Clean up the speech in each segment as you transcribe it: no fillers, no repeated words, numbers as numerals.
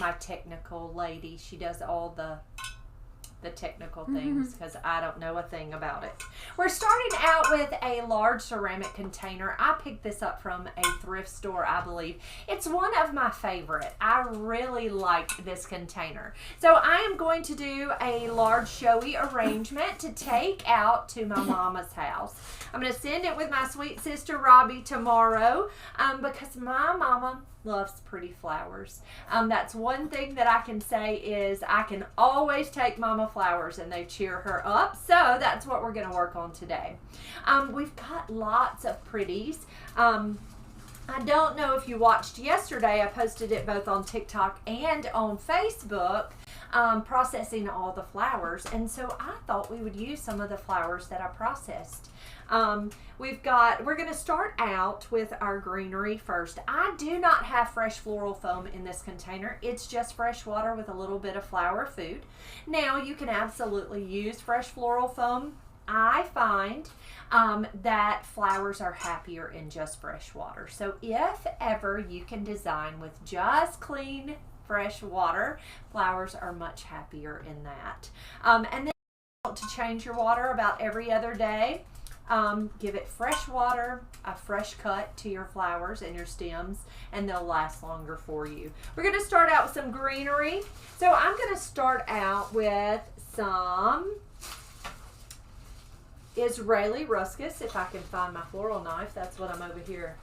my technical lady. She does all the technical things because I don't know a thing about it. We're starting out with a large ceramic container. I picked this up from a thrift store, I believe. It's one of my favorite. I really like this container. So I am going to do a large showy arrangement to take out to my mama's house. I'm going to send it with my sweet sister Robbie tomorrow because my mama loves pretty flowers. That's one thing that I can say is I can always take mama flowers and they cheer her up. So that's what we're going to work on today. We've got lots of pretties. I don't know if you watched yesterday. I posted it both on TikTok and on Facebook, processing all the flowers. And so I thought we would use some of the flowers that I processed. We're going to start out with our greenery first. I do not have fresh floral foam in this container. It's just fresh water with a little bit of flower food. Now you can absolutely use fresh floral foam. I find that flowers are happier in just fresh water. So if ever you can design with just clean fresh water, flowers are much happier in that. And then you want to change your water about every other day. Give it fresh water, a fresh cut to your flowers and your stems, and they'll last longer for you. We're going to start out with some greenery. So I'm going to start out with some Israeli ruscus, if I can find my floral knife. That's what I'm over here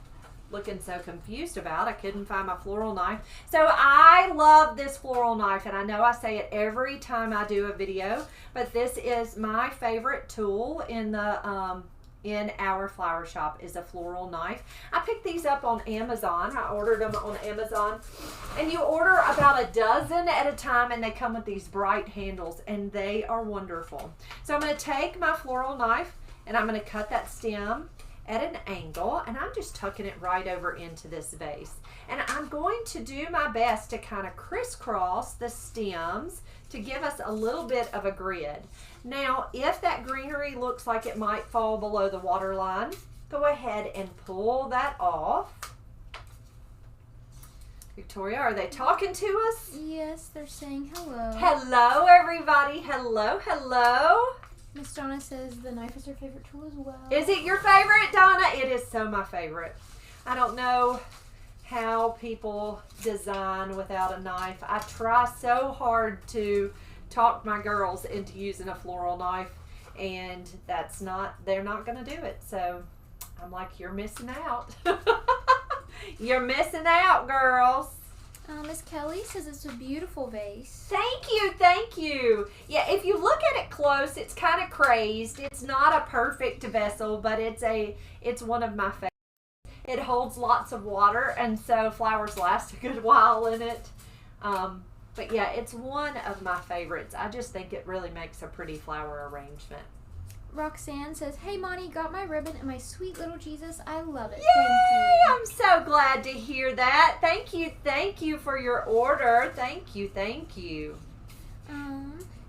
looking so confused about. I couldn't find my floral knife. So I love this floral knife, and I know I say it every time I do a video, but this is my favorite tool in the in our flower shop is a floral knife. I picked these up on Amazon. I ordered them on Amazon, and you order about a dozen at a time, and they come with these bright handles, and they are wonderful. So I'm going to take my floral knife and I'm going to cut that stem at an angle, and I'm just tucking it right over into this vase. And I'm going to do my best to kind of crisscross the stems to give us a little bit of a grid. Now, if that greenery looks like it might fall below the water line, go ahead and pull that off. Victoria, are they talking to us? Yes, they're saying hello. Hello, everybody. Hello, hello. Miss Donna says the knife is her favorite tool as well. Is it your favorite, Donna? It is so my favorite. I don't know how people design without a knife. I try so hard to talk my girls into using a floral knife, and they're not going to do it. So I'm like, you're missing out. You're missing out, girls. Miss Kelly says it's a beautiful vase. Thank you, thank you. Yeah, if you look at it close, it's kind of crazed. It's not a perfect vessel, but it's one of my favorites. It holds lots of water, and so flowers last a good while in it. But yeah, it's one of my favorites. I just think it really makes a pretty flower arrangement. Roxanne says, hey, Monty, got my ribbon and my sweet little Jesus. I love it. Yay! Thank you. I'm so glad to hear that. Thank you for your order. Thank you.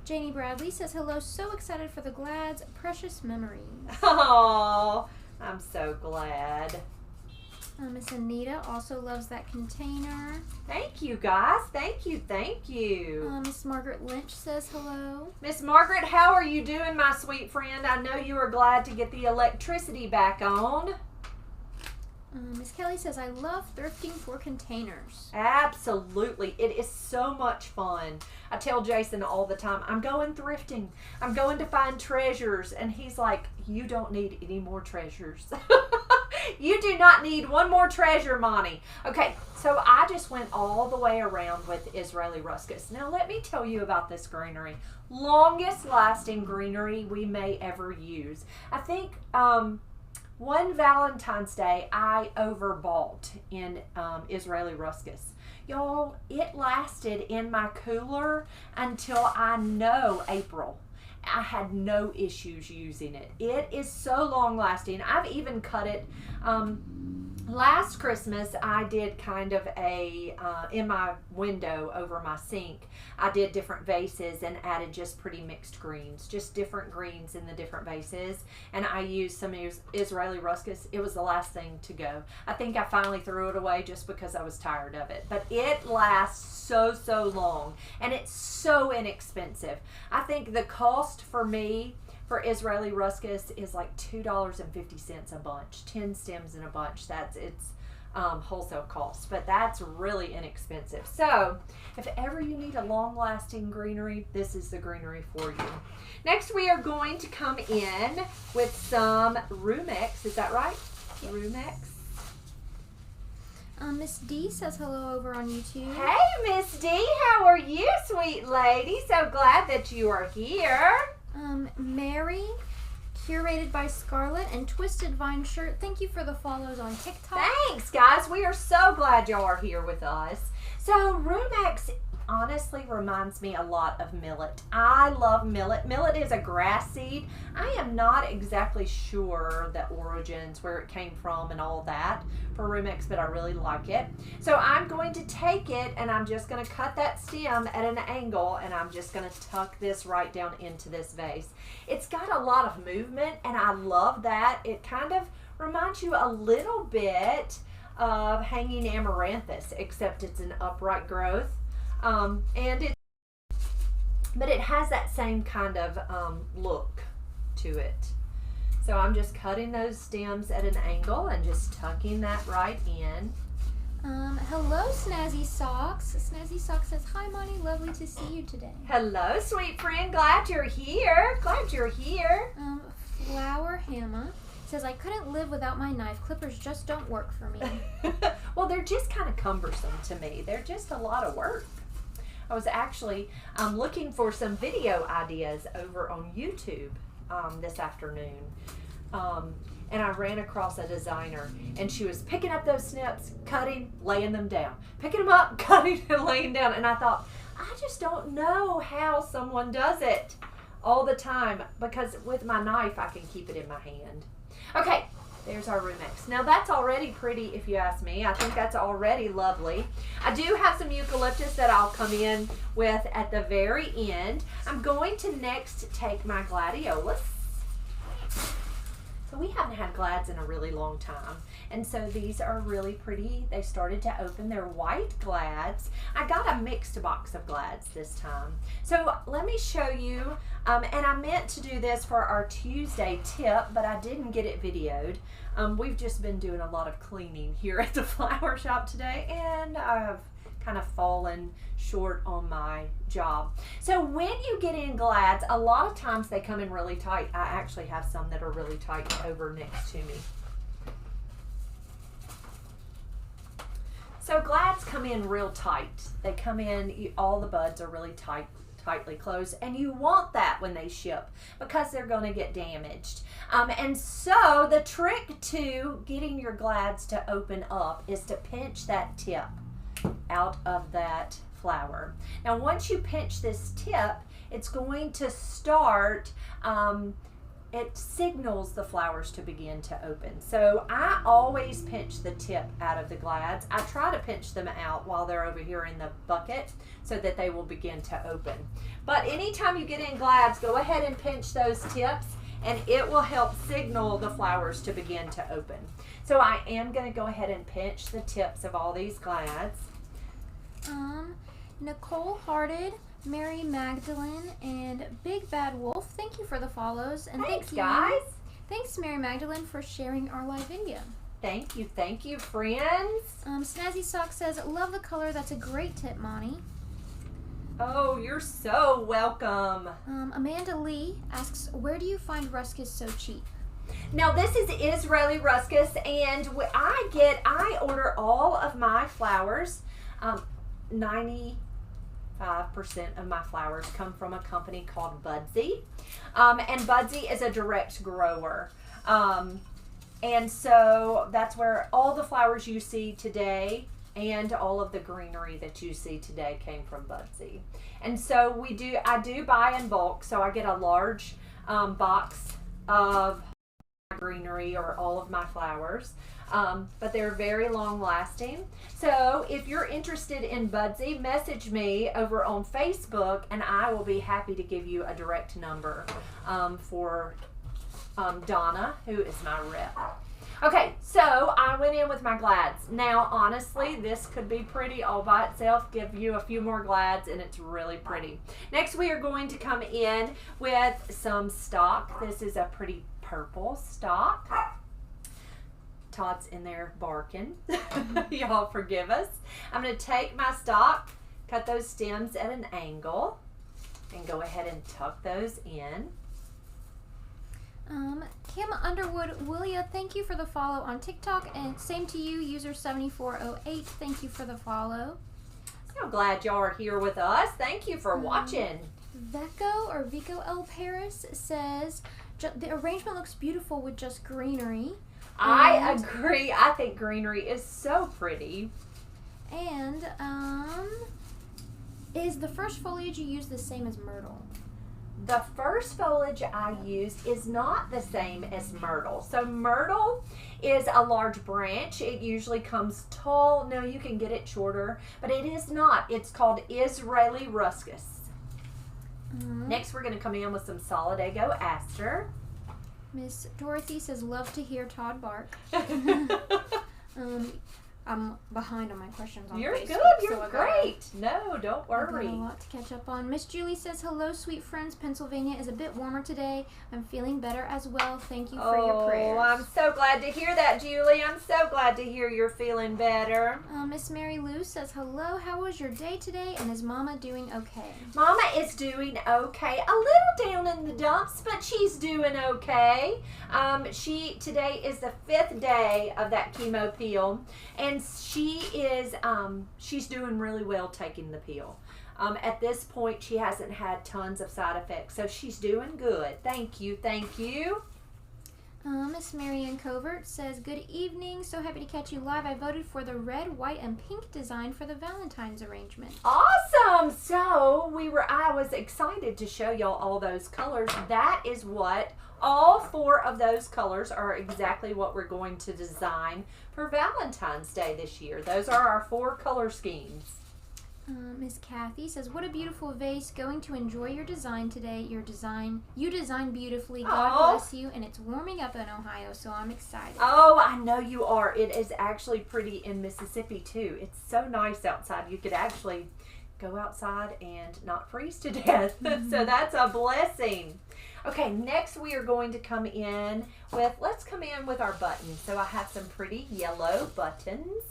Janie Bradley says, hello, so excited for the Glad's precious memories. Oh, I'm so glad. Miss Anita also loves that container. Thank you, guys. Thank you. Miss Margaret Lynch says hello. Miss Margaret, how are you doing, my sweet friend? I know you are glad to get the electricity back on. Miss Kelly says, I love thrifting for containers. Absolutely. It is so much fun. I tell Jason all the time, I'm going thrifting. I'm going to find treasures. And he's like, you don't need any more treasures. You do not need one more treasure, Monty. Okay, so I just went all the way around with Israeli ruscus. Now, let me tell you about this greenery. Longest lasting greenery we may ever use. I think one Valentine's Day, I overbought in Israeli ruscus. Y'all, it lasted in my cooler until I know April. I had no issues using it. It is so long lasting. I've even cut it. Last Christmas, I did kind of a, in my window over my sink, I did different vases and added just pretty mixed greens, just different greens in the different vases. And I used some Israeli ruscus. It was the last thing to go. I think I finally threw it away just because I was tired of it. But it lasts so long, and it's so inexpensive. I think the cost for me for Israeli ruscus is like $2.50 a bunch, 10 stems in a bunch. That's its wholesale cost, but that's really inexpensive. So if ever you need a long-lasting greenery, this is the greenery for you. Next, we are going to come in with some Rumex. Is that right? Yes. Rumex. Miss D says hello over on YouTube. Hey, Miss D, how are you, sweet lady? So glad that you are here. Mary, curated by Scarlett, and Twisted Vine Shirt. Thank you for the follows on TikTok. Thanks, guys. We are so glad y'all are here with us. So Rumex honestly reminds me a lot of millet. I love millet. Millet is a grass seed. I am not exactly sure the origins, where it came from and all that for Rumex, but I really like it. So I'm going to take it and I'm just going to cut that stem at an angle, and I'm just going to tuck this right down into this vase. It's got a lot of movement, and I love that. It kind of reminds you a little bit of hanging amaranthus, except it's an upright growth. But it has that same kind of look to it. So I'm just cutting those stems at an angle and just tucking that right in. Hello, Snazzy Socks. Snazzy Socks says, hi, Monty. Lovely to see you today. Hello, sweet friend. Glad you're here. Glad you're here. Flower Hammer says, I couldn't live without my knife. Clippers just don't work for me. Well, they're just kind of cumbersome to me. They're just a lot of work. I was actually looking for some video ideas over on YouTube this afternoon. And I ran across a designer, and she was picking up those snips, cutting, laying them down. Picking them up, cutting, and laying down. And I thought, I just don't know how someone does it all the time, because with my knife, I can keep it in my hand. Okay, there's our Rumex. Now that's already pretty, if you ask me. I think that's already lovely. I do have some eucalyptus that I'll come in with at the very end. I'm going to next take my gladiolas. So we haven't had glads in a really long time. And so these are really pretty. They started to open. They're white glads. I got a mixed box of glads this time. So let me show you. And I meant to do this for our Tuesday tip, but I didn't get it videoed. We've just been doing a lot of cleaning here at the flower shop today, and I've kind of fallen short on my job. So when you get in glads, a lot of times they come in really tight. I actually have some that are really tight over next to me. So glads come in real tight. They come in, all the buds are really tightly closed, and you want that when they ship because they're going to get damaged. And so the trick to getting your glads to open up is to pinch that tip out of that flower. Now once you pinch this tip, it's going to start, it signals the flowers to begin to open. So I always pinch the tip out of the glads. I try to pinch them out while they're over here in the bucket so that they will begin to open. But anytime you get in glads, go ahead and pinch those tips, and it will help signal the flowers to begin to open. So I am going to go ahead and pinch the tips of all these glads. Nicole Hearted, Mary Magdalene, and Big Bad Wolf, thank you for the follows. And Thanks, guys. Thanks, Mary Magdalene, for sharing our live video. Thank you, friends. Snazzy Sock says, love the color. That's a great tip, Monty. Oh, you're so welcome. Amanda Lee asks, where do you find ruscus so cheap? Now this is Israeli ruscus, and I order all of my flowers. 95% of my flowers come from a company called Budsy, and Budsy is a direct grower, and so that's where all the flowers you see today And all of the greenery that you see today came from Budsy. And so I do buy in bulk, so I get a large box of greenery or all of my flowers. But they're very long lasting. So if you're interested in Budsy, message me over on Facebook and I will be happy to give you a direct number for Donna, who is my rep. Okay, so I went in with my glads. Now, honestly, this could be pretty all by itself. Give you a few more glads, and it's really pretty. Next, we are going to come in with some stock. This is a pretty purple stock. Todd's in there barking. Y'all forgive us. I'm going to take my stock, cut those stems at an angle, and go ahead and tuck those in. Kim Underwood Willia, thank you for the follow on TikTok, and same to you, user 7408. Thank you for the follow. So glad y'all are here with us. Thank you for watching. Vico L. Paris says the arrangement looks beautiful with just greenery. I agree. I think greenery is so pretty. And is the first foliage you use the same as myrtle? The first foliage I used is not the same as myrtle. So myrtle is a large branch. It usually comes tall. No, you can get it shorter, but it is not. It's called Israeli ruscus. Next, we're going to come in with some Solidago aster. Miss Dorothy says, love to hear Todd bark. I'm behind on my questions on You're Facebook. good. You're great. No, don't worry. I've got a lot to catch up on. Miss Julie says, hello, sweet friends. Pennsylvania is a bit warmer today. I'm feeling better as well. Thank you for your prayers. Oh, I'm so glad to hear that, Julie. I'm so glad to hear you're feeling better. Miss Mary Lou says, hello. How was your day today? And is Mama doing okay? Mama is doing okay. A little down in the dumps, but she's doing okay. Today is the 5th day of that chemo peel, and she's doing really well taking the pill. At this point, she hasn't had tons of side effects, so she's doing good. Thank you. Miss Marianne Covert says, good evening. So happy to catch you live. I voted for the red, white, and pink design for the Valentine's arrangement. Awesome. So I was excited to show y'all all those colors. That is what all 4 of those colors are exactly what we're going to design for Valentine's Day this year. Those are our 4 color schemes. Miss Kathy says, what a beautiful vase. Going to enjoy your design today. You design beautifully. God bless you. And it's warming up in Ohio, so I'm excited. Oh, I know you are. It is actually pretty in Mississippi, too. It's so nice outside. You could actually go outside and not freeze to death. So that's a blessing. Okay, next we are going to come in with, our buttons. So I have some pretty yellow buttons.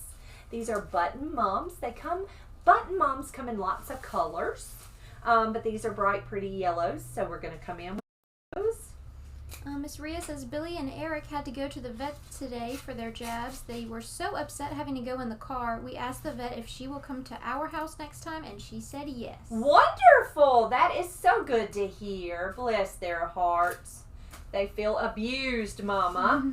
These are button mums. Button mums come in lots of colors, but these are bright, pretty yellows. So we're going to come in with those. Miss Rhea says, Billy and Eric had to go to the vet today for their jabs. They were so upset having to go in the car. We asked the vet if she will come to our house next time, and she said yes. Wonderful! That is so good to hear. Bless their hearts. They feel abused, Mama.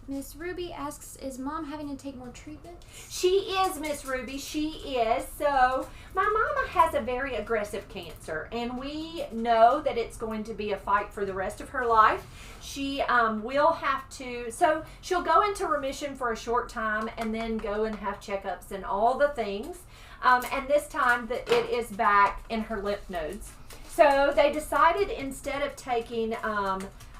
Miss Ruby asks, is Mom having to take more treatment? She is, Miss Ruby. She is. So my mama has a very aggressive cancer, and we know that it's going to be a fight for the rest of her life. She will have to, so she'll go into remission for a short time and then go and have checkups and all the things. And this time that it is back in her lymph nodes. So they decided, instead of taking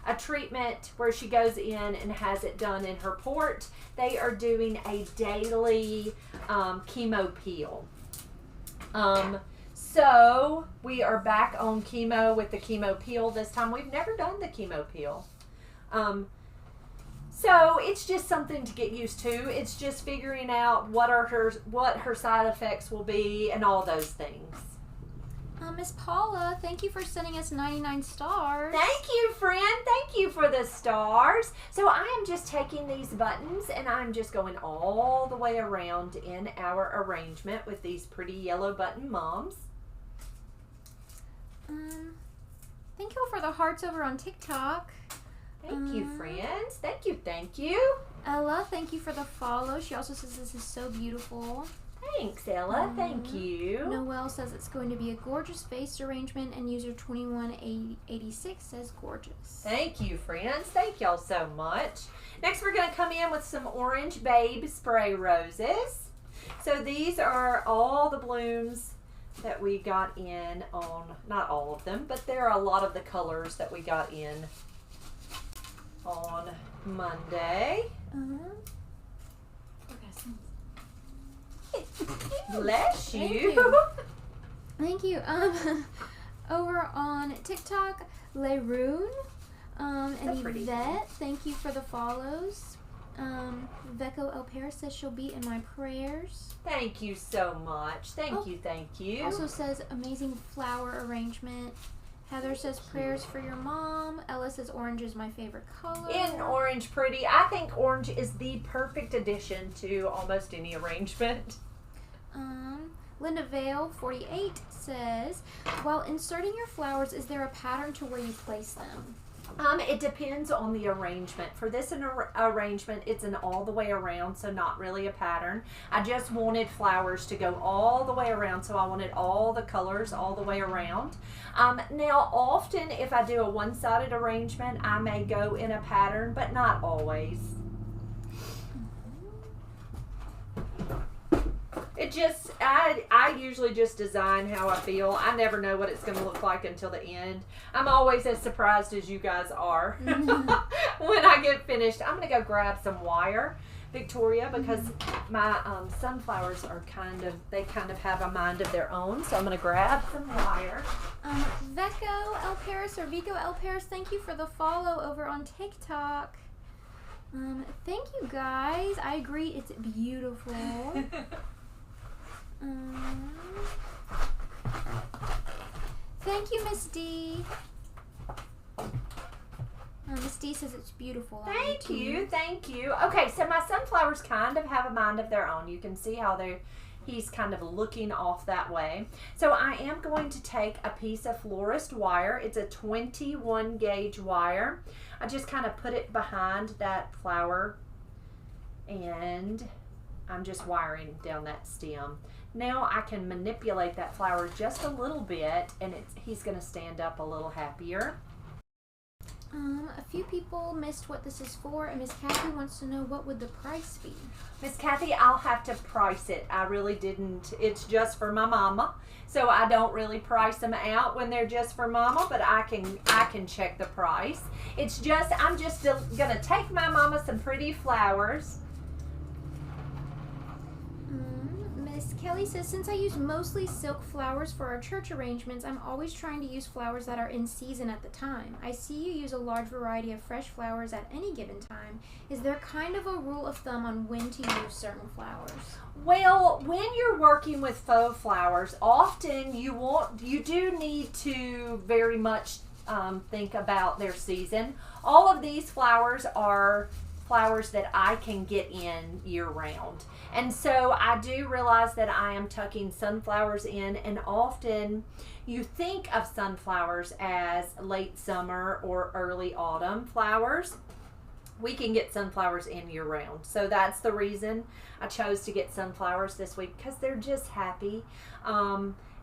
a treatment where she goes in and has it done in her port, they are doing a daily chemo peel. So we are back on chemo with the chemo peel this time. We've never done the chemo peel. So it's just something to get used to. It's just figuring out what her side effects will be and all those things. Miss Paula, thank you for sending us 99 stars. Thank you, friend. Thank you for the stars. So I am just taking these buttons and I'm just going all the way around in our arrangement with these pretty yellow button moms. Thank you for the hearts over on TikTok. Thank you, friends. Thank you. Ella, thank you for the follow. She also says this is so beautiful. Thanks, Ella. Thank you. Noelle says it's going to be a gorgeous vase arrangement, and user 2186 says gorgeous. Thank you, friends. Thank y'all so much. Next, we're going to come in with some Orange Babe Spray Roses. So these are all the blooms that we got in on, not all of them, but there are a lot of the colors that we got in on Monday. Bless you. Thank you. Over on TikTok, Leroon and Yvette, thank you for the follows. Vecco El Paris says she'll be in my prayers. Thank you so much. Thank you. Also says amazing flower arrangement. Heather says prayers for your mom. Ella says orange is my favorite color. Isn't orange pretty? I think orange is the perfect addition to almost any arrangement. Linda Vale 48 says, while inserting your flowers, is there a pattern to where you place them? It depends on the arrangement. For this arrangement, it's an all the way around, so not really a pattern. I just wanted flowers to go all the way around, so I wanted all the colors all the way around. Now, often if I do a one-sided arrangement, I may go in a pattern, but not always. It just, I usually just design how I feel. I never know what it's going to look like until the end. I'm always as surprised as you guys are when I get finished. I'm going to go grab some wire, Victoria, because my sunflowers are they kind of have a mind of their own. So I'm going to grab some wire. Vecco El Paris or Vico El Paris, thank you for the follow over on TikTok. Thank you guys. I agree, it's beautiful. Thank you, Miss D. Miss D says it's beautiful. Thank you. Okay, so my sunflowers kind of have a mind of their own. You can see how he's kind of looking off that way. So I am going to take a piece of florist wire. It's a 21 gauge wire. I just kind of put it behind that flower and I'm just wiring down that stem. Now I can manipulate that flower just a little bit and he's going to stand up a little happier. A few people missed what this is for, and Miss Kathy wants to know what would the price be. Miss Kathy, I'll have to price it. I really didn't. It's just for my mama, so I don't really price them out when they're just for mama, but I can check the price. It's just, I'm just gonna take my mama some pretty flowers. Miss Kelly says, since I use mostly silk flowers for our church arrangements, I'm always trying to use flowers that are in season at the time. I see you use a large variety of fresh flowers at any given time. Is there kind of a rule of thumb on when to use certain flowers? Well, when you're working with faux flowers, often you do need to very much think about their season. All of these flowers are flowers that I can get in year round. And so I do realize that I am tucking sunflowers in, and often you think of sunflowers as late summer or early autumn flowers. We can get sunflowers in year round. So that's the reason I chose to get sunflowers this week, because they're just happy.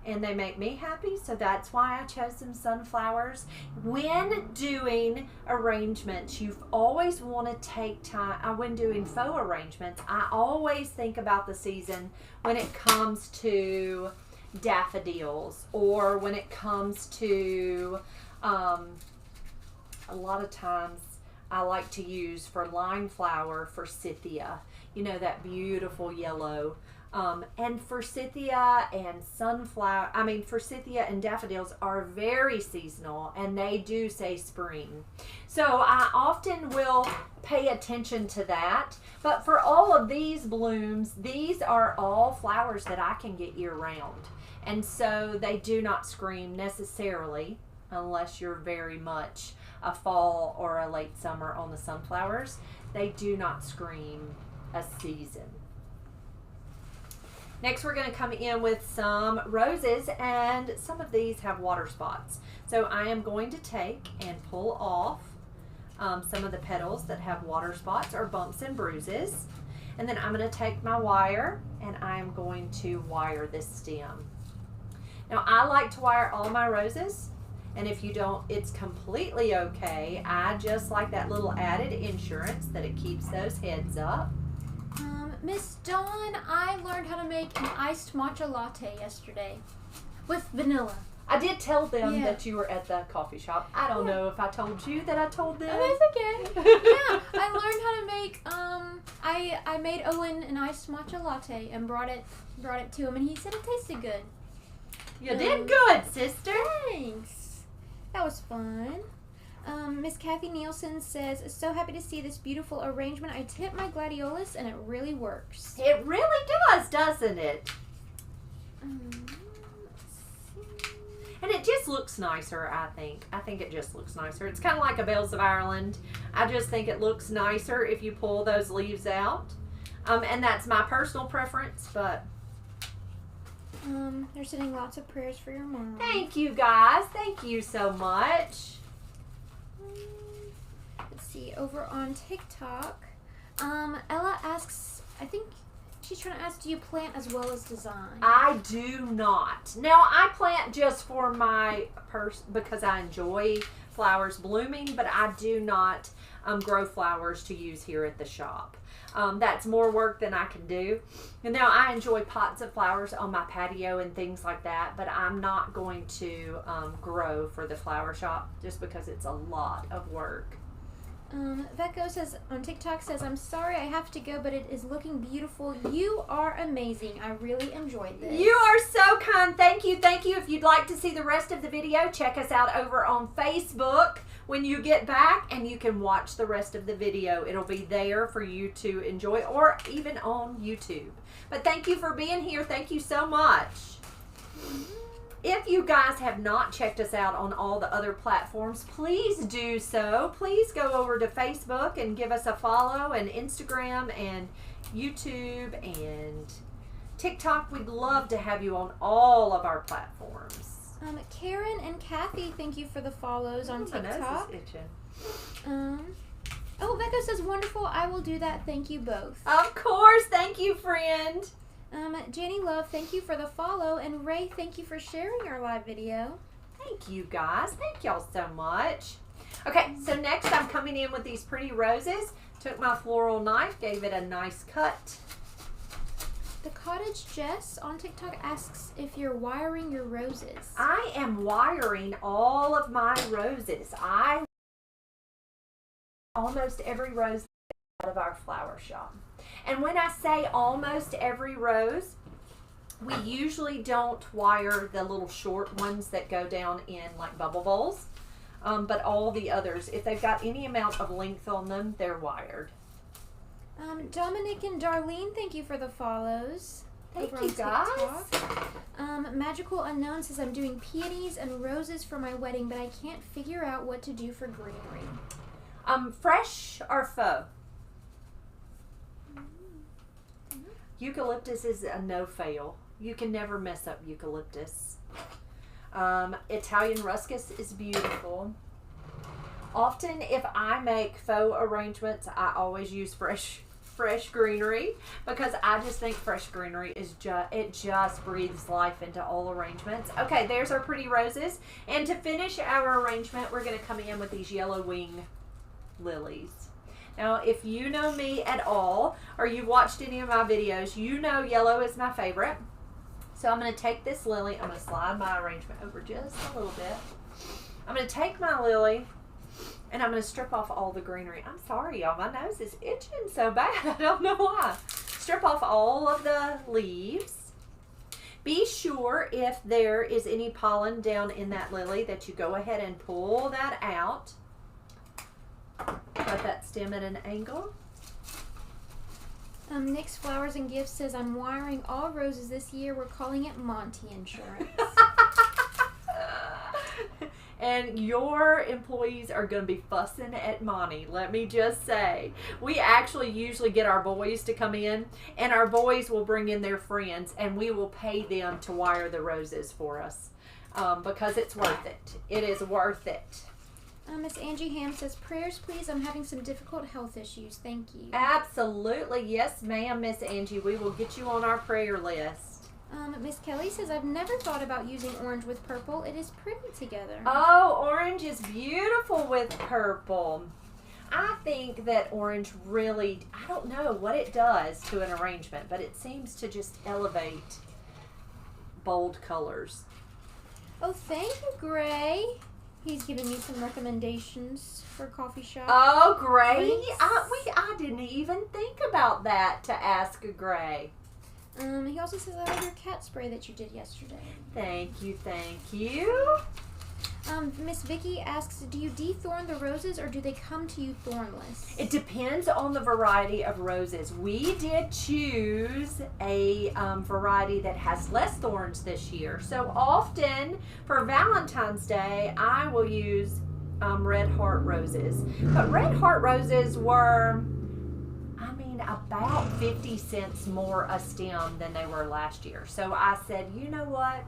And they make me happy, so that's why I chose some sunflowers. When doing arrangements, you always want to take time. When doing faux arrangements, I always think about the season when it comes to daffodils, or when it comes to a lot of times I like to use for line flower forsythia. You know, that beautiful yellow. And forsythia and forsythia and daffodils are very seasonal, and they do say spring. So I often will pay attention to that. But for all of these blooms, these are all flowers that I can get year round. And so they do not scream necessarily, unless you're very much a fall or a late summer on the sunflowers. They do not scream a season. Next, we're going to come in with some roses, and some of these have water spots. So I am going to take and pull off some of the petals that have water spots or bumps and bruises. And then I'm going to take my wire and I'm going to wire this stem. Now I like to wire all my roses, and if you don't, it's completely okay. I just like that little added insurance that it keeps those heads up. Miss Dawn, I learned how to make an iced matcha latte yesterday with vanilla. I did tell them that you were at the coffee shop. I don't know if I told you that I told them. Oh, that's okay. Yeah, I learned how to make. I made Owen an iced matcha latte and brought it to him, and he said it tasted good. You did good, sister. Thanks. That was fun. Miss Kathy Nielsen says, so happy to see this beautiful arrangement. I tip my gladiolas and it really works. It really does, doesn't it? And it just looks nicer, I think. I think it just looks nicer. It's kind of like a Bells of Ireland. I just think it looks nicer if you pull those leaves out. And that's my personal preference, but... they're sending lots of prayers for your mom. Thank you, guys. Thank you so much. Let's see, over on TikTok, Ella asks, I think she's trying to ask, do you plant as well as design? I do not. Now, I plant just for my because I enjoy flowers blooming, but I do not grow flowers to use here at the shop. That's more work than I can do. And now I enjoy pots of flowers on my patio and things like that, but I'm not going to grow for the flower shop just because it's a lot of work. Vecco says on TikTok says, I'm sorry I have to go, but it is looking beautiful. You are amazing. I really enjoyed this. You are so kind. Thank you. Thank you. If you'd like to see the rest of the video, check us out over on Facebook when you get back, and you can watch the rest of the video. It'll be there for you to enjoy, or even on YouTube. But thank you for being here. Thank you so much. If you guys have not checked us out on all the other platforms, please do so. Please go over to Facebook and give us a follow, and Instagram and YouTube and TikTok. We'd love to have you on all of our platforms. Karen and Kathy, thank you for the follows on TikTok. My nose is itching. Oh, Becca says, wonderful. I will do that. Thank you both. Of course. Thank you, friend. Jenny Love, thank you for the follow. And Ray, thank you for sharing our live video. Thank you, guys. Thank y'all so much. Okay, so next I'm coming in with these pretty roses. Took my floral knife, gave it a nice cut. The Cottage Jess on TikTok asks if you're wiring your roses. I am wiring all of my roses. Almost every rose out of our flower shop. And when I say almost every rose, we usually don't wire the little short ones that go down in like bubble bowls. But all the others, if they've got any amount of length on them, they're wired. Dominic and Darlene, thank you for the follows. Thank you, guys. Magical Unknown says, I'm doing peonies and roses for my wedding, but I can't figure out what to do for greenery. Fresh or faux? Eucalyptus is a no-fail. You can never mess up eucalyptus. Italian ruscus is beautiful. Often, if I make faux arrangements, I always use fresh greenery, because I just think fresh greenery is just breathes life into all arrangements. Okay, there's our pretty roses. And to finish our arrangement, we're going to come in with these yellow wing lilies. Now, if you know me at all, or you've watched any of my videos, you know yellow is my favorite. So I'm going to take this lily, I'm going to slide my arrangement over just a little bit. I'm going to take my lily, and I'm going to strip off all the greenery. I'm sorry, y'all. My nose is itching so bad. I don't know why. Strip off all of the leaves. Be sure if there is any pollen down in that lily that you go ahead and pull that out. Cut that stem at an angle. Nick's Flowers and Gifts says, I'm wiring all roses this year. We're calling it Monty Insurance. And your employees are going to be fussing at Monty, let me just say. We actually usually get our boys to come in, and our boys will bring in their friends, and we will pay them to wire the roses for us, because it's worth it. It is worth it. Miss Angie Ham says, prayers please, I'm having some difficult health issues. Thank you. Absolutely. Yes, ma'am, Miss Angie. We will get you on our prayer list. Miss Kelly says, I've never thought about using orange with purple. It is pretty together. Oh, orange is beautiful with purple. I think that orange really, I don't know what it does to an arrangement, but it seems to just elevate bold colors. Oh, thank you, Gray. He's giving me some recommendations for coffee shop. Oh, Gray. I didn't even think about that to ask Gray. He also says, I love your cat spray that you did yesterday. Thank you, thank you. Miss Vicky asks, do you de-thorn the roses or do they come to you thornless? It depends on the variety of roses. We did choose a variety that has less thorns this year. So often for Valentine's Day, I will use red heart roses. But red heart roses were, about 50 cents more a stem than they were last year. So I said, you know what?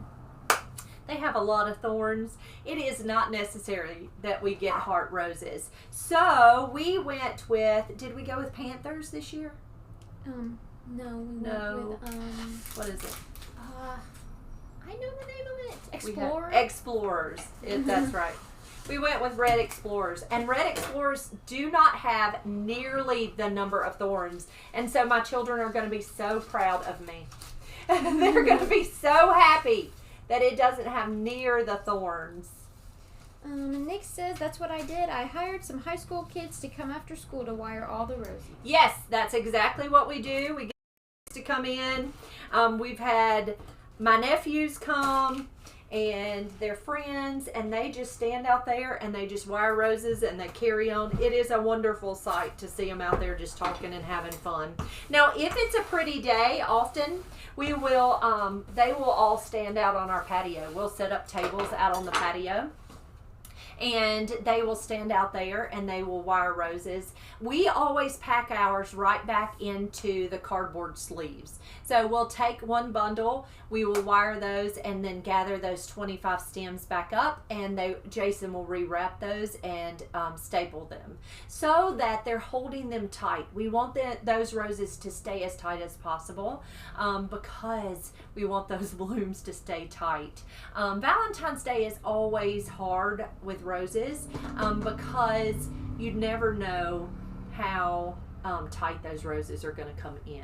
They have a lot of thorns. It is not necessary that we get heart roses. So we went with, did we go with panthers this year? No, we went with, what is it? I know the name of it. Explorers? Explorers. That's right. We went with red explorers. And red explorers do not have nearly the number of thorns. And so my children are going to be so proud of me. They're going to be so happy that it doesn't have near the thorns. Nick says, that's what I did. I hired some high school kids to come after school to wire all the roses. Yes, that's exactly what we do. We get kids to come in. We've had my nephews come and their friends, and they just stand out there and they just wire roses and they carry on. It is a wonderful sight to see them out there just talking and having fun. Now, if it's a pretty day, often we will, they will all stand out on our patio. We'll set up tables out on the patio, and they will stand out there and they will wire roses. We always pack ours right back into the cardboard sleeves. So we'll take one bundle, we will wire those, and then gather those 25 stems back up, and Jason will rewrap those and staple them so that they're holding them tight. We want those roses to stay as tight as possible because we want those blooms to stay tight. Valentine's Day is always hard with roses because you never know how tight those roses are going to come in.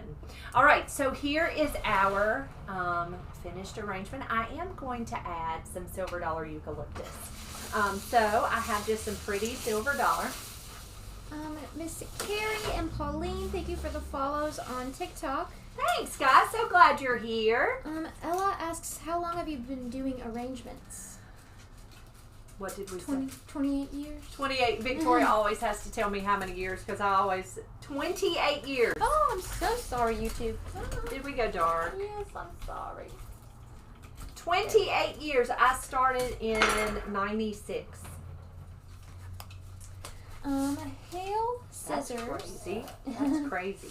All right, so here is our finished arrangement. I am going to add some silver dollar eucalyptus. So I have just some pretty silver dollar. Miss Carrie and Pauline, thank you for the follows on TikTok. Thanks, guys. So glad you're here. Ella asks, how long have you been doing arrangements? What did we say? 28 years. 28. Victoria always has to tell me how many years because I always... 28 years. Oh, I'm so sorry, YouTube. Did we go dark? Yes, I'm sorry. 28 years. I started in 96. Hail Scissors. That's crazy. That's crazy.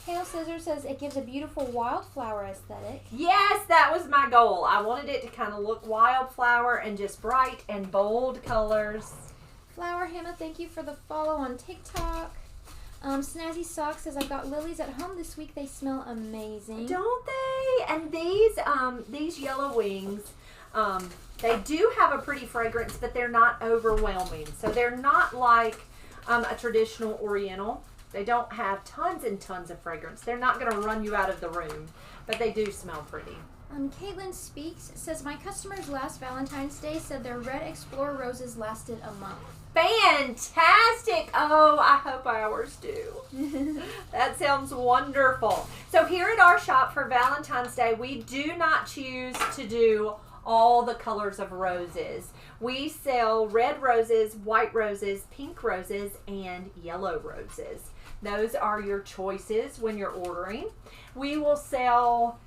Hail Scissors says it gives a beautiful wildflower aesthetic. Yes, that was my goal. I wanted it to kind of look wildflower and just bright and bold colors. Flower Hannah, thank you for the follow on TikTok. Snazzy Sock says, I got lilies at home this week. They smell amazing. Don't they? And these yellow wings, they do have a pretty fragrance, but they're not overwhelming. So they're not like a traditional oriental. They don't have tons and tons of fragrance. They're not going to run you out of the room, but they do smell pretty. Caitlin Speaks says, my customers last Valentine's Day said their red Explorer roses lasted a month. Fantastic! Oh, I hope ours do. That sounds wonderful. So here at our shop for Valentine's Day, we do not choose to do all the colors of roses. We sell red roses, white roses, pink roses, and yellow roses. Those are your choices when you're ordering. We will sell,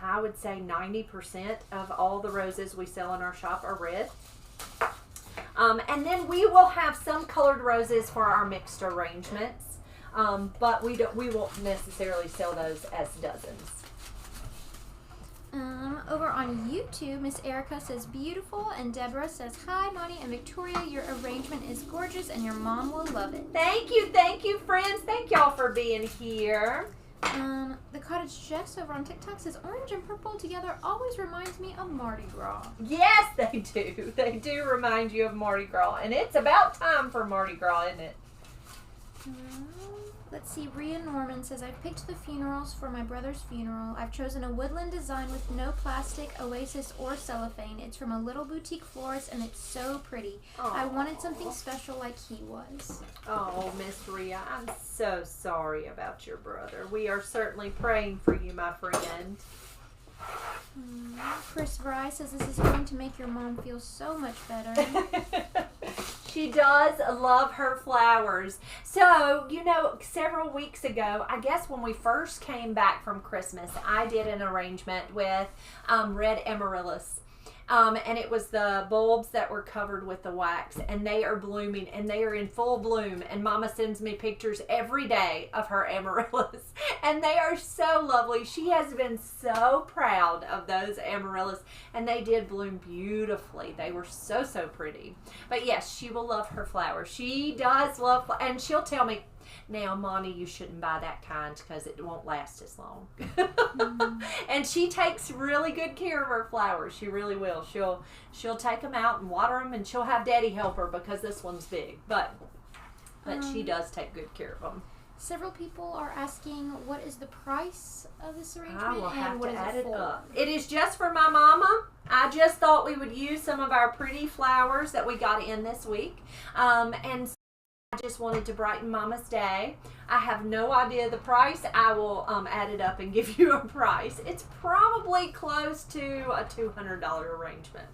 I would say 90% of all the roses we sell in our shop are red. And then we will have some colored roses for our mixed arrangements, but we won't necessarily sell those as dozens. Over on YouTube, Miss Erica says beautiful, and Deborah says hi, Monty and Victoria. Your arrangement is gorgeous, and your mom will love it. Thank you, friends. Thank y'all for being here. The Cottage Jess over on TikTok says orange and purple together always reminds me of Mardi Gras. Yes, they do. They do remind you of Mardi Gras, and it's about time for Mardi Gras, isn't it? Let's see, Rhea Norman says, I've picked the funerals for my brother's funeral. I've chosen a woodland design with no plastic, oasis, or cellophane. It's from a little boutique florist, and it's so pretty. Aww. I wanted something special like he was. Oh, Miss Rhea, I'm so sorry about your brother. We are certainly praying for you, my friend. Chris Fry says this is going to make your mom feel so much better. She does love her flowers. So, several weeks ago, I guess when we first came back from Christmas, I did an arrangement with red amaryllis. And it was the bulbs that were covered with the wax, and they are blooming, and they are in full bloom, and Mama sends me pictures every day of her amaryllis, and they are so lovely. She has been so proud of those amaryllis, and they did bloom beautifully. They were so pretty. But yes, she will love her flowers. She does love, and she'll tell me, now, Monty, you shouldn't buy that kind because it won't last as long. And she takes really good care of her flowers. She really will. She'll take them out and water them, and she'll have Daddy help her because this one's big. But she does take good care of them. Several people are asking, what is the price of this arrangement? I will have to add it for? up. It is just for my mama. I just thought we would use some of our pretty flowers that we got in this week. And I just wanted to brighten Mama's day. I have no idea the price. I will add it up and give you a price. It's probably close to a $200 arrangement.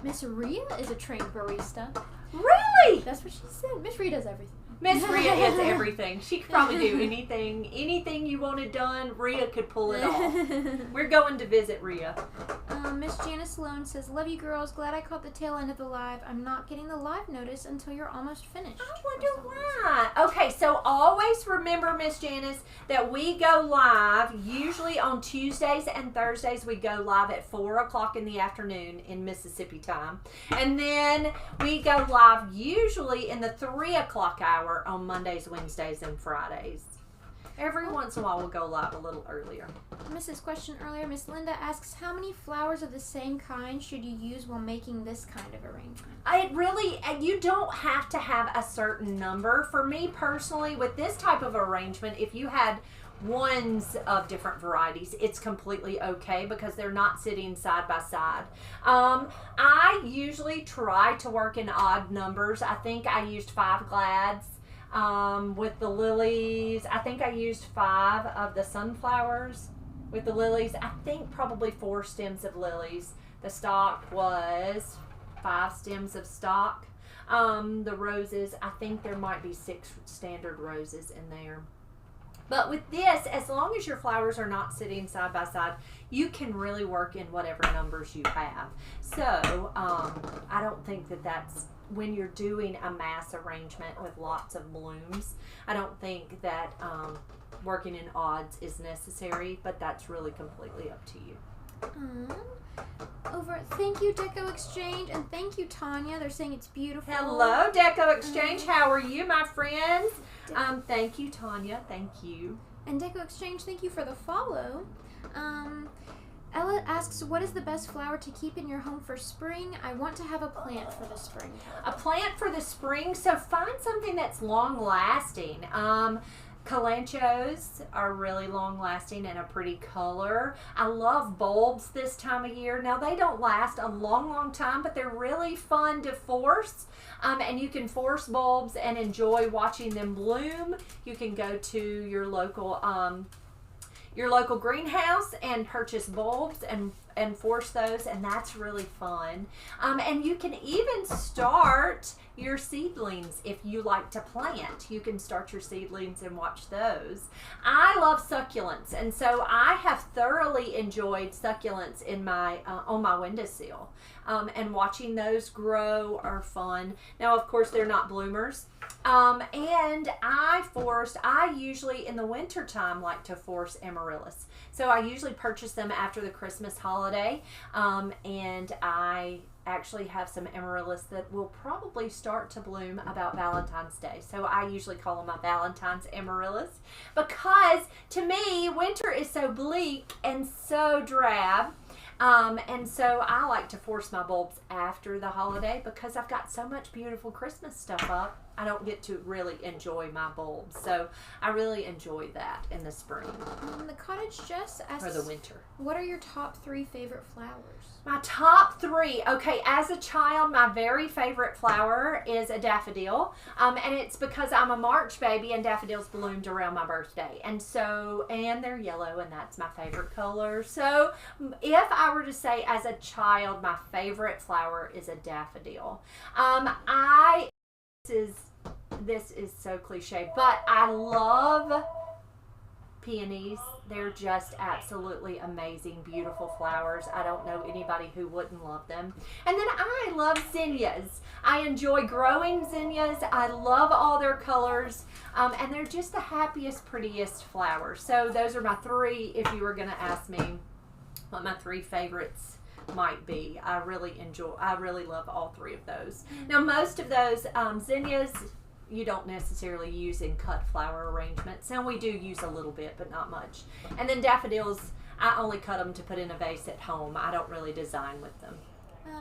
Miss Rhea is a trained barista. Really? That's what she said. Miss Rhea does everything. Miss Rhea is everything. She could probably do anything. Anything you wanted done, Rhea could pull it off. We're going to visit Rhea. Miss Janice Sloan says, love you girls. Glad I caught the tail end of the live. I'm not getting the live notice until you're almost finished. I wonder why. Okay, so always remember, Miss Janice, that we go live usually on Tuesdays and Thursdays. We go live at 4 o'clock in the afternoon in Mississippi time. And then we go live usually in the 3 o'clock hour on Mondays, Wednesdays, and Fridays. Every once in a while we'll go live a little earlier. Mrs. question earlier, Miss Linda asks, how many flowers of the same kind should you use while making this kind of arrangement? It really, you don't have to have a certain number. For me personally, with this type of arrangement, if you had ones of different varieties, it's completely okay because they're not sitting side by side. I usually try to work in odd numbers. I think I used 5 glads. With the lilies, I think I used 5 of the sunflowers. With the lilies, I think probably 4 stems of lilies. The stock was 5 stems of stock. The roses, I think there might be 6 standard roses in there. But with this, as long as your flowers are not sitting side by side, you can really work in whatever numbers you have. So, I don't think that that's, when you're doing a mass arrangement with lots of blooms, I don't think that working in odds is necessary, but that's really completely up to you. Thank you, Deco Exchange, and thank you, Tanya. They're saying it's beautiful. Hello, Deco Exchange. How are you, my friends? Thank you, Tanya. Thank you. And Deco Exchange, thank you for the follow. Ella asks, what is the best flower to keep in your home for spring? I want to have a plant for the spring. A plant for the spring? So find something that's long-lasting. Kalanchoes are really long-lasting and a pretty color. I love bulbs this time of year. Now, they don't last a long time, but they're really fun to force. And you can force bulbs and enjoy watching them bloom. You can go to your local greenhouse and purchase bulbs and force those, and that's really fun. And you can even start your seedlings if you like to plant. You can start your seedlings and watch those. I love succulents, and so I have thoroughly enjoyed succulents in my on my windowsill. And watching those grow are fun. Now, of course, they're not bloomers. And I usually in the winter time like to force amaryllis. So I usually purchase them after the Christmas holiday. And I actually have some amaryllis that will probably start to bloom about Valentine's Day. So I usually call them my Valentine's amaryllis, because to me, winter is so bleak and so drab. And so I like to force my bulbs after the holiday because I've got so much beautiful Christmas stuff up. I don't get to really enjoy my bulbs. So I really enjoy that in the spring. The Cottage Jess asks, or the winter. What are your top 3 favorite flowers? My top 3. Okay, as a child, my very favorite flower is a daffodil. And it's because I'm a March baby and daffodils bloomed around my birthday. And they're yellow, and that's my favorite color. So if I were to say as a child, my favorite flower is a daffodil. This is so cliche, but I love peonies. They're just absolutely amazing, beautiful flowers. I don't know anybody who wouldn't love them. And then I love zinnias. I enjoy growing zinnias. I love all their colors. And they're just the happiest, prettiest flowers. So those are my 3 if you were going to ask me what my 3 favorites might be. I really love all 3 of those. Now, most of those zinnias you don't necessarily use in cut flower arrangements. And we do use a little bit, but not much. And then daffodils, I only cut them to put in a vase at home. I don't really design with them.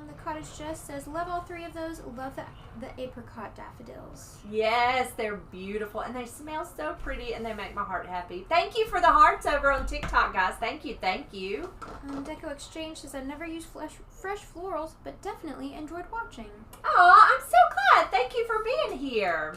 The Cottage Jess says, love all 3 of those. Love the apricot daffodils. Yes, they're beautiful. And they smell so pretty, and they make my heart happy. Thank you for the hearts over on TikTok, guys. Thank you. Thank you. Deco Exchange says, I never use fresh florals, but definitely enjoyed watching. Oh, I'm so glad. Thank you for being here.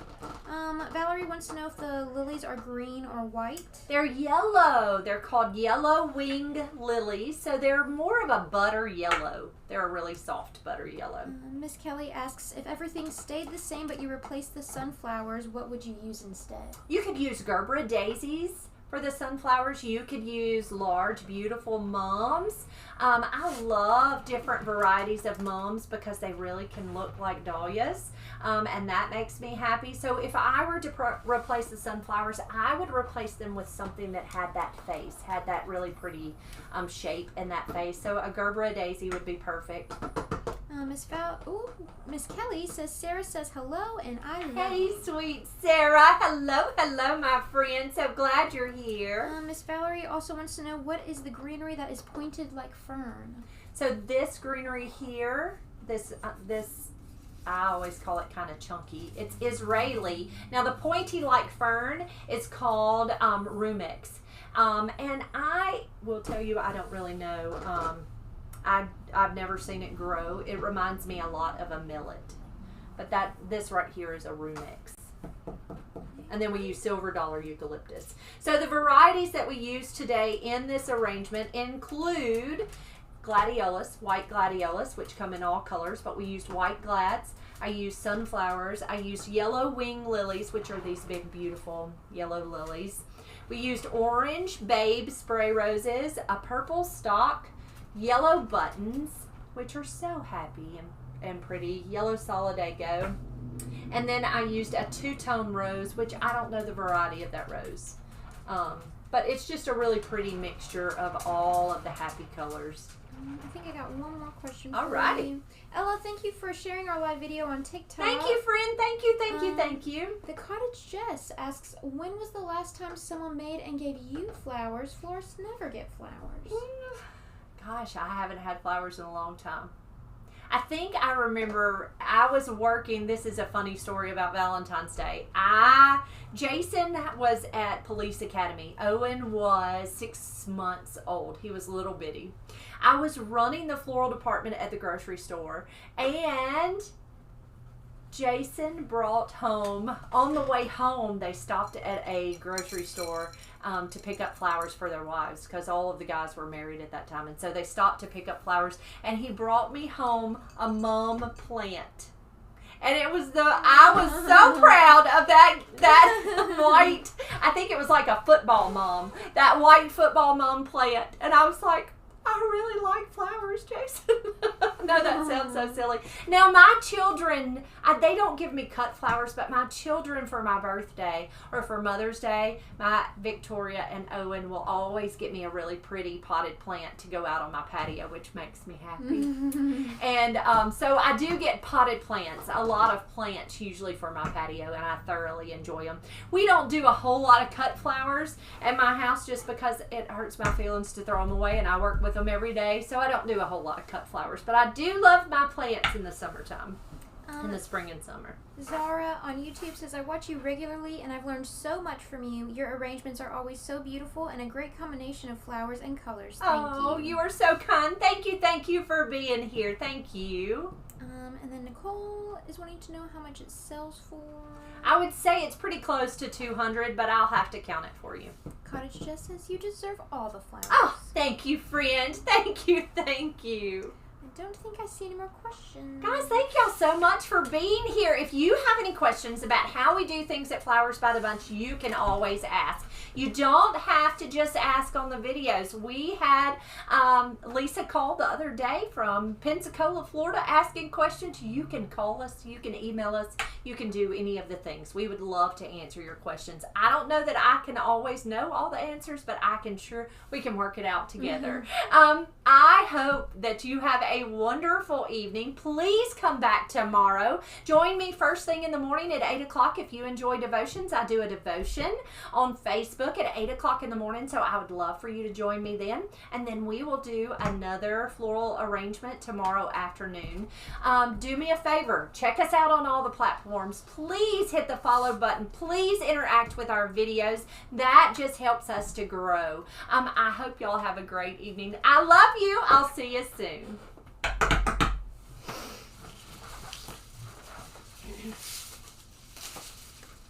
Valerie wants to know if the lilies are green or white. They're yellow. They're called yellow-winged lilies, so they're more of a butter yellow. They're a really soft butter yellow. Miss Kelly asks, if everything stayed the same but you replaced the sunflowers, what would you use instead? You could use Gerbera daisies for the sunflowers. You could use large, beautiful mums. I love different varieties of mums because they really can look like dahlias, and that makes me happy. So if I were to replace the sunflowers, I would replace them with something that had that face, had that really pretty shape in that face. So a Gerbera daisy would be perfect. Miss Kelly says, Sarah says hello, and I love Hey, you. sweet Sarah. Hello, my friend. So glad you're here. Miss Valerie also wants to know, what is the greenery that is pointed like fern? So this greenery here, this I always call it kind of chunky. It's Israeli. Now the pointy like fern is called rumex. And I will tell you, I don't really know. I've never seen it grow. It reminds me a lot of a millet. But this right here is a rumex. And then we use silver dollar eucalyptus. So the varieties that we use today in this arrangement include gladiolas, white gladiolas, which come in all colors, but we used white glads. I used sunflowers. I used yellow wing lilies, which are these big, beautiful yellow lilies. We used orange babe spray roses, a purple stalk, yellow buttons, which are so happy and pretty, yellow solidago. And then I used a 2-tone rose, which I don't know the variety of that rose. But it's just a really pretty mixture of all of the happy colors. I think I got one more question All for right. you. Ella, thank you for sharing our live video on TikTok. Thank you, friend. Thank you. The Cottage Jess asks, when was the last time someone made and gave you flowers? Florists never get flowers. Gosh, I haven't had flowers in a long time. I think I remember I was working. This is a funny story about Valentine's Day. Jason was at Police Academy. Owen was 6 months old. He was little bitty. I was running the floral department at the grocery store, and Jason brought home, on the way home, they stopped at a grocery store to pick up flowers for their wives because all of the guys were married at that time. And so they stopped to pick up flowers, and he brought me home a mum plant. And it was I was so proud of that white, I think it was like a football mum, that white football mum plant. And I was like, I really like flowers, Jason. No, that sounds so silly. Now, my children, they don't give me cut flowers, but my children for my birthday or for Mother's Day, my Victoria and Owen will always get me a really pretty potted plant to go out on my patio, which makes me happy. And so I do get potted plants, a lot of plants usually for my patio, and I thoroughly enjoy them. We don't do a whole lot of cut flowers at my house just because it hurts my feelings to throw them away, and I work with them every day, so I don't do a whole lot of cut flowers. But I do love my plants in the summertime, in the spring and summer. Zara on YouTube says, I watch you regularly and I've learned so much from you. Your arrangements are always so beautiful and a great combination of flowers and colors. Thank you. Oh, you are so kind. Thank you for being here. Thank you. And then Nicole is wanting to know how much it sells for. I would say it's pretty close to 200, but I'll have to count it for you. Cottage Jess says, you deserve all the flowers. Oh, thank you, friend. Thank you. I don't think I see any more questions. Guys, thank y'all so much for being here. If you have any questions about how we do things at Flowers by the Bunch, you can always ask. You don't have to just ask on the videos. We had Lisa call the other day from Pensacola, Florida, asking questions. You can call us. You can email us. You can do any of the things. We would love to answer your questions. I don't know that I can always know all the answers, but we can work it out together. I hope that you have a wonderful evening. Please come back tomorrow. Join me first thing in the morning at 8 o'clock if you enjoy devotions. I do a devotion on Facebook at 8 o'clock in the morning, so I would love for you to join me then. And then we will do another floral arrangement tomorrow afternoon. Do me a favor. Check us out on all the platforms. Please hit the follow button. Please interact with our videos. That just helps us to grow. I hope y'all have a great evening. I love you. I'll see you soon.